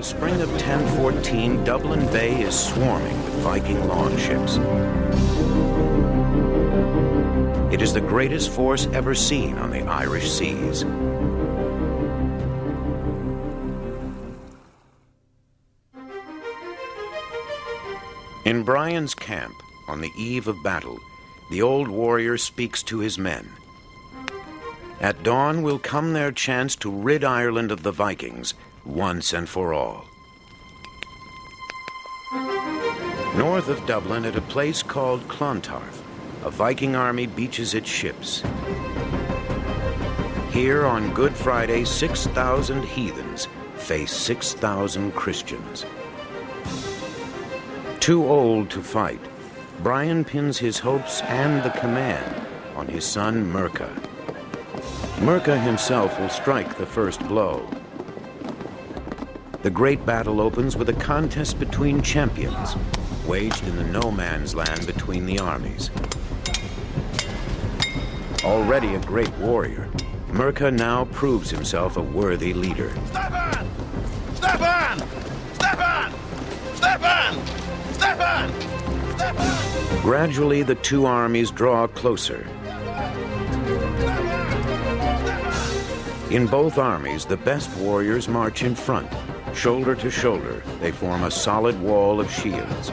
The spring of 1014, Dublin Bay is swarming with Viking longships. It is the greatest force ever seen on the Irish seas. In Brian's camp, on the eve of battle, the old warrior speaks to his men. At dawn will come their chance to rid Ireland of the Vikings once and for all. North of Dublin, at a place called Clontarf, a Viking army beaches its ships. Here on Good Friday, 6,000 heathens face 6,000 Christians. Too old to fight, Brian pins his hopes and the command on his son Merca. Merca himself will strike the first blow. The great battle opens with a contest between champions, waged in the no-man's land between the armies. Already a great warrior, Merca now proves himself a worthy leader. Stefan! Stefan! Stefan! Stefan! Stefan! Stefan! Gradually, the two armies draw closer. In both armies, the best warriors march in front. Shoulder to shoulder, they form a solid wall of shields.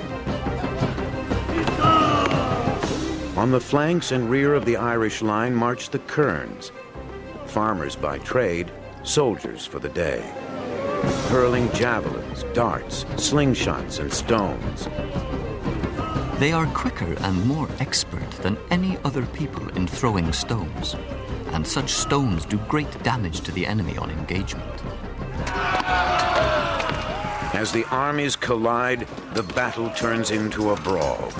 On the flanks and rear of the Irish line march the kerns, farmers by trade, soldiers for the day, hurling javelins, darts, slingshots, and stones. They are quicker and more expert than any other people in throwing stones, and such stones do great damage to the enemy on engagement. As the armies collide, the battle turns into a brawl.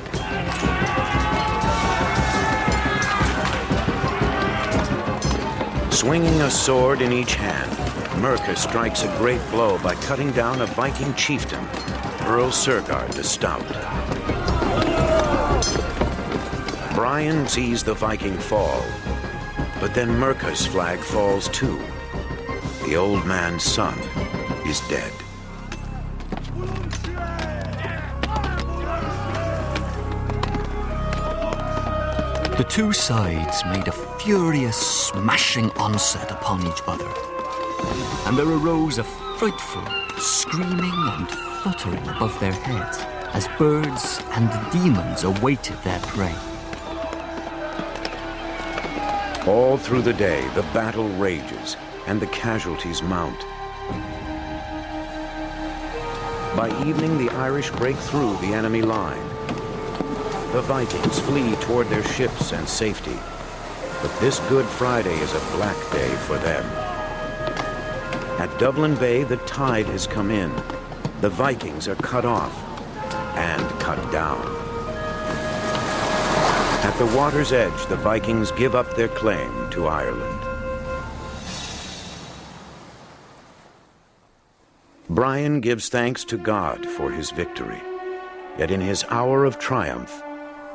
Swinging a sword in each hand, Merca strikes a great blow by cutting down a Viking chieftain, Earl Surgard the Stout. Brian sees the Viking fall, but then Merca's flag falls too. The old man's son is dead. The two sides made a furious, smashing onset upon each other, and there arose a frightful screaming and fluttering above their heads as birds and demons awaited their prey. All through the day, the battle rages, and the casualties mount. By evening, the Irish break through the enemy line. The Vikings flee toward their ships and safety. But this Good Friday is a black day for them. At Dublin Bay, the tide has come in. The Vikings are cut off and cut down. At the water's edge, the Vikings give up their claim to Ireland. Brian gives thanks to God for his victory. Yet in his hour of triumph,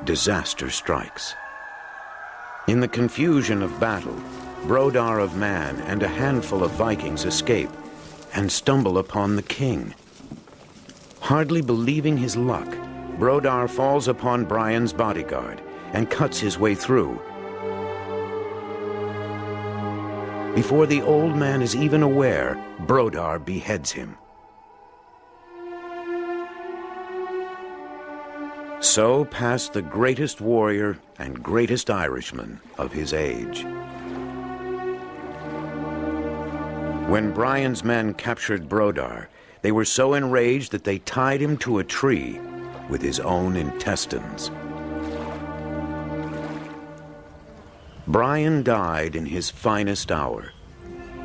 disaster strikes. In the confusion of battle, Brodar of Man and a handful of Vikings escape and stumble upon the king. Hardly believing his luck, Brodar falls upon Brian's bodyguard and cuts his way through. Before the old man is even aware, Brodar beheads him. So passed the greatest warrior and greatest Irishman of his age. When Brian's men captured Brodar, they were so enraged that they tied him to a tree with his own intestines. Brian died in his finest hour.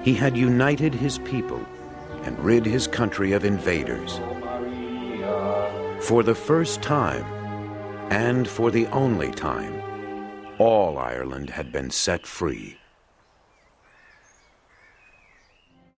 He had united his people and rid his country of invaders. For the first time, and for the only time, all Ireland had been set free.